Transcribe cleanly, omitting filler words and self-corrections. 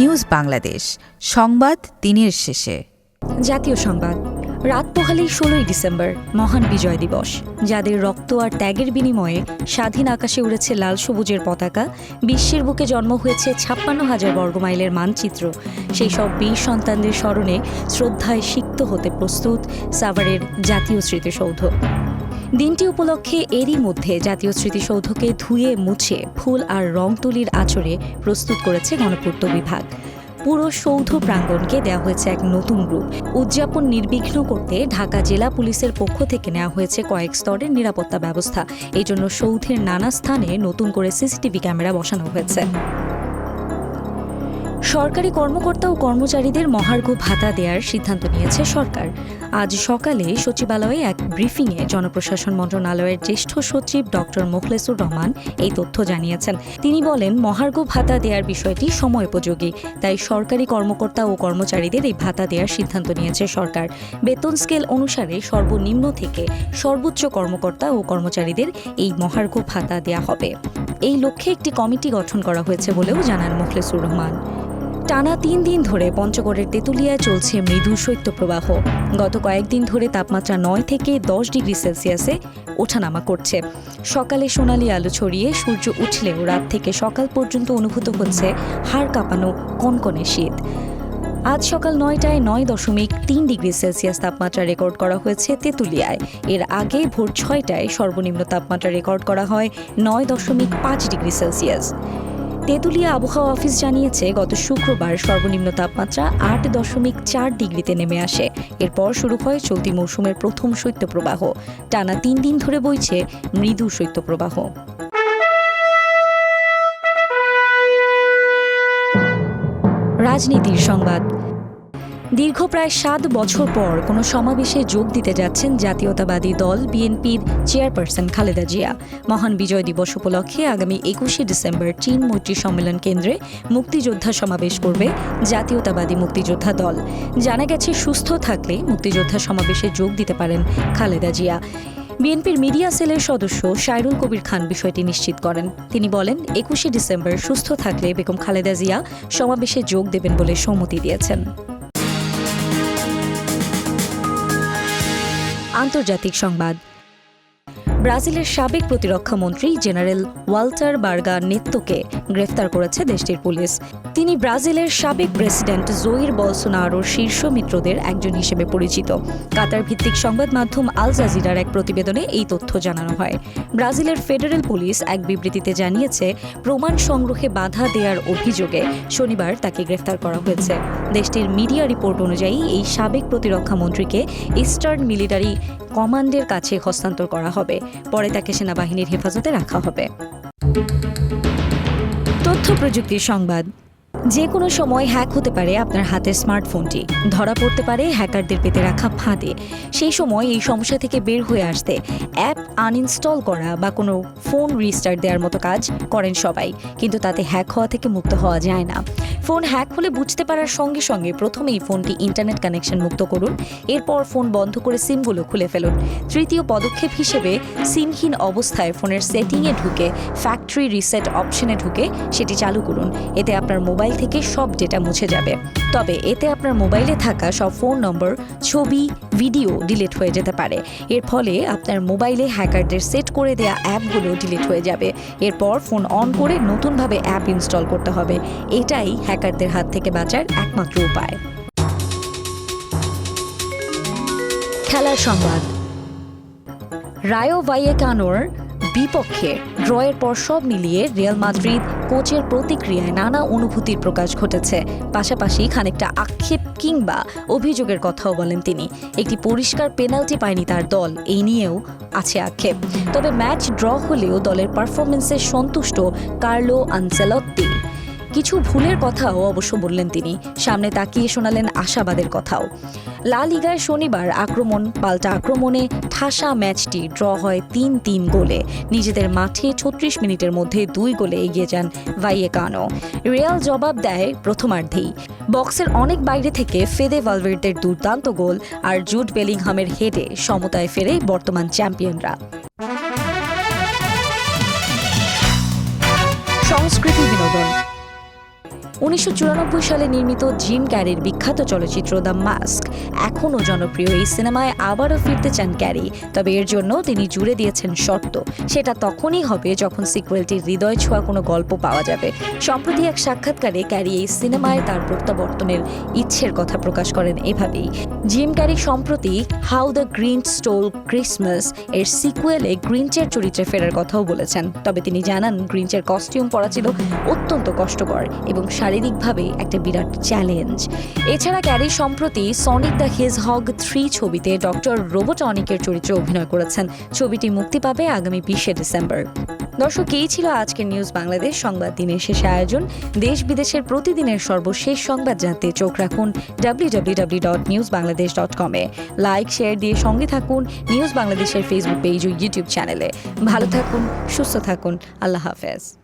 News Bangladesh সংবাদ দিনের শেষে। জাতীয় সংবাদ। রাত পোহালেই 16ই ডিসেম্বর, মহান বিজয় দিবস। যাদের রক্ত আর ত্যাগের বিনিময়ে স্বাধীন আকাশে উড়েছে লাল সবুজের পতাকা, বিশ্বের বুকে জন্ম হয়েছে 56,000 বর্গমাইলের মানচিত্র, সেই সব বীর সন্তানদের স্মরণে শ্রদ্ধায় সিক্ত হতে প্রস্তুত সাভারের জাতীয় স্মৃতিসৌধ। দিনটি উপলক্ষে এরই মধ্যে জাতীয় স্মৃতিসৌধকে ধুয়ে মুছে ফুল আর রং তুলির আঁচড়ে প্রস্তুত করেছে গণপূর্ত বিভাগ। পুরো সৌধ প্রাঙ্গণকে দেওয়া হয়েছে এক নতুন রূপ। উদযাপন নির্বিঘ্ন করতে ঢাকা জেলা পুলিশের পক্ষ থেকে নেওয়া হয়েছে কয়েক স্তরের নিরাপত্তা ব্যবস্থা। এই জন্য সৌধের নানা স্থানে নতুন করে সিসিটিভি ক্যামেরা বসানো হয়েছে। সরকারি কর্মকর্তা ও কর্মচারীদের মহার্ঘ ভাতা দেওয়ার সিদ্ধান্ত নিয়েছে সরকার। আজ সকালে সচিবালয়ে এক ব্রিফিংয়ে জনপ্রশাসন মন্ত্রণালয়ের জ্যেষ্ঠ সচিব ডক্টর মোখলেসুর রহমান এই তথ্য জানিয়েছেন। তিনি বলেন, মহার্ঘ ভাতা দেওয়ার বিষয়টি সময়োপযোগী, তাই সরকারি কর্মকর্তা ও কর্মচারীদের এই ভাতা দেওয়ার সিদ্ধান্ত নিয়েছে সরকার। বেতন স্কেল অনুসারে সর্বনিম্ন থেকে সর্বোচ্চ কর্মকর্তা ও কর্মচারীদের এই মহার্ঘ ভাতা দেওয়া হবে। এই লক্ষ্যে একটি কমিটি গঠন করা হয়েছে বলেও জানান মোখলেসুর রহমান। টানা 3 দিন ধরে পঞ্চগড়ের তেঁতুলিয়ায় চলছে মৃদু শৈত্যপ্রবাহ। গত কয়েকদিন ধরে তাপমাত্রা 9 থেকে 10 ডিগ্রি সেলসিয়াসে ওঠানামা করছে। সকালে সোনালি আলো ছড়িয়ে সূর্য উঠলেও রাত থেকে সকাল পর্যন্ত অনুভূত হচ্ছে হাড় কাঁপানো কনকনে শীত। আজ সকাল 9টায় 9.3 ডিগ্রি সেলসিয়াস তাপমাত্রা রেকর্ড করা হয়েছে তেঁতুলিয়ায়। এর আগে ভোর 6টায় সর্বনিম্ন তাপমাত্রা রেকর্ড করা হয় 9.5 ডিগ্রি সেলসিয়াস। তেঁতুলিয়া আবহাওয়া অফিস জানিয়েছে, গত শুক্রবার সর্বনিম্ন তাপমাত্রা 8.4 ডিগ্রিতে নেমে আসে। এরপর শুরু হয় চলতি মৌসুমের প্রথম শৈত্যপ্রবাহ। টানা 3 দিন ধরে বইছে মৃদু শৈত্যপ্রবাহ। রাজনীতির সংবাদ। দীর্ঘ প্রায় 7 বছর পর কোনো সমাবেশে যোগ দিতে যাচ্ছেন জাতীয়তাবাদী দল বিএনপির চেয়ারপারসন খালেদা জিয়া। মহান বিজয় দিবস উপলক্ষে আগামী 21শে ডিসেম্বর চীন মৈত্রী সম্মেলন কেন্দ্রে মুক্তিযোদ্ধা সমাবেশ করবে জাতীয়তাবাদী মুক্তিযোদ্ধা দল। জানা গেছে, সুস্থ থাকলে মুক্তিযোদ্ধা সমাবেশে যোগ দিতে পারেন খালেদা জিয়া। বিএনপির মিডিয়া সেলের সদস্য সাইরুল কবির খান বিষয়টি নিশ্চিত করেন। তিনি বলেন, 21শে ডিসেম্বর সুস্থ থাকলে বেগম খালেদা জিয়া সমাবেশে যোগ দেবেন বলে সম্মতি দিয়েছেন। আন্তর্জাতিক সংবাদ। ব্রাজিলের সাবেক প্রতিরক্ষা মন্ত্রী জেনারেল ওয়াল্টার বার্গা নেত্তোকে গ্রেফতার করেছে দেশটির পুলিশ। তিনি ব্রাজিলের সাবেক প্রেসিডেন্ট জোইর বলসোনারোর শীর্ষ মিত্রদের একজন হিসেবে পরিচিত। কাতার ভিত্তিক সংবাদ মাধ্যম আল জাজিরার এক প্রতিবেদনে এই তথ্য জানানো হয়। ব্রাজিলের ফেডারেল পুলিশ এক বিবৃতিতে জানিয়েছে, প্রমাণ সংগ্রহে বাধা দেওয়ার অভিযোগে শনিবার তাকে গ্রেফতার করা হয়েছে। দেশটির মিডিয়া রিপোর্ট অনুযায়ী এই সাবেক প্রতিরক্ষা মন্ত্রীকে ইস্টার্ন মিলিটারি কমান্ডের কাছে হস্তান্তর করা হবে। পরে তাকে সেনাবাহিনীর হেফাজতে রাখা হবে। তথ্য প্রযুক্তির সংবাদ। যে কোনো সময় হ্যাক হতে পারে আপনার হাতের স্মার্টফোনটি। ধরা পড়তে পারে হ্যাকারদের পেতে রাখা ফাঁদে। সেই সময় এই সমস্যা থেকে বের হয়ে আসতে অ্যাপ আনইনস্টল করা বা কোনো ফোন রিস্টার্ট দেওয়ার মতো কাজ করেন সবাই, কিন্তু তাতে হ্যাক হওয়া থেকে মুক্ত হওয়া যায় না। ফোন হ্যাক হলে বুঝতে পারার সঙ্গে সঙ্গে প্রথমেই ফোনটি ইন্টারনেট কানেকশন মুক্ত করুন। এরপর ফোন বন্ধ করে সিমগুলো খুলে ফেলুন। তৃতীয় পদক্ষেপ হিসেবে সিমহীন অবস্থায় ফোনের সেটিংয়ে ঢুকে ফ্যাক্টরি রিসেট অপশনে ঢুকে সেটি চালু করুন। এতে আপনার মোবাইল থেকে সব ডেটা মুছে যাবে। তবে এতে আপনার মোবাইলে থাকা সব ফোন নম্বর, ছবি, ভিডিও ডিলিট হয়ে যেতে পারে। এর ফলে আপনার মোবাইলে হ্যাকারদের সেট করে দেওয়া অ্যাপগুলো ডিলিট হয়ে যাবে। এরপর ফোন অন করে নতুনভাবে অ্যাপ ইনস্টল করতে হবে। এটাই হ্যাকারদের হাত থেকে বাঁচার একমাত্র উপায়। খেলার সংবাদ। রায়ো ভাইয়েকানোর বিপক্ষে ড্রয়ের পর সব মিলিয়ে রিয়াল মাদ্রিদ কোচের প্রতিক্রিয়ায় নানা অনুভূতির প্রকাশ ঘটেছে। পাশাপাশি খানিকটা আক্ষেপ কিংবা অভিযোগের কথাও বলেন তিনি। একটি পরিষ্কার পেনাল্টি পায়নি তার দল, এই নিয়েও আছে আক্ষেপ। তবে ম্যাচ ড্র হলেও দলের পারফরমেন্সে সন্তুষ্ট কার্লো আনচেলত্তি। কিছু ভুলের কথাও অবশ্য বললেন তিনি। সামনে তাকিয়ে শোনালেন আশাবাদের কথাও। লা লিগায় শনিবার আক্রমণ পাল্টা আক্রমণে ঠাসা ম্যাচটি ড্র হয় 3-3 গোলে। নিজেদের মাঠে 36 মিনিটের মধ্যে 2 গোলে এগিয়ে যান ভাইয়েকানো। রিয়াল জবাব দেয় প্রথমার্ধেই। বক্সের অনেক বাইরে থেকে ফেদে ভালভের্দের দুর্দান্ত গোল আর জুড বেলিংহামের হেডে সমতায় ফেরে বর্তমান চ্যাম্পিয়নরা। সংস্কৃতি বিনোদন। 1994 সালে নির্মিত জিম ক্যারির বিখ্যাত চলচ্চিত্র দ্য মাস্ক এখনও জনপ্রিয়। এই সিনেমায় আবারও ফিরতে চান ক্যারি, তবে এর জন্য তিনি জুড়ে দিয়েছেন শর্ত। সেটা তখনই হবে যখন সিকুয়েলটির হৃদয় ছোঁয়া কোনো গল্প পাওয়া যাবে। সম্প্রতি এক সাক্ষাৎকারে ক্যারি এই সিনেমায় তার প্রত্যাবর্তনের ইচ্ছের কথা প্রকাশ করেন এভাবেই। জিম ক্যারি সম্প্রতি how the Grinch stole Christmas এর সিকুয়েলে গ্রিঞ্চের চরিত্রে ফেরার কথাও বলেছেন, তবে তিনি জানান গ্রিঞ্চের কস্টিউম পরা ছিল অত্যন্ত কষ্টকর এবং শারীরিকভাবে একটা বিরাট চ্যালেঞ্জ। এছাড়া ক্যারি সম্প্রতি সনিক দ্য হেজহগ 3 ছবিতে ডক্টর রোবোটনিকের চরিত্রে অভিনয় করেছেন। ছবিটি মুক্তি পাবে আগামী 20 ডিসেম্বর। দর্শক, এই ছিল আজকের নিউজ বাংলাদেশ সংবাদ দিনের শেষে আয়োজন। দেশ বিদেশের প্রতিদিনের সর্বশেষ সংবাদ জানতে চোখ রাখুন www.newsbangladesh.com এ। লাইক শেয়ার দিয়ে সঙ্গে থাকুন নিউজ বাংলাদেশের ফেসবুক পেজ ও ইউটিউব চ্যানেলে। ভালো থাকুন, সুস্থ থাকুন, আল্লাহ হাফেজ।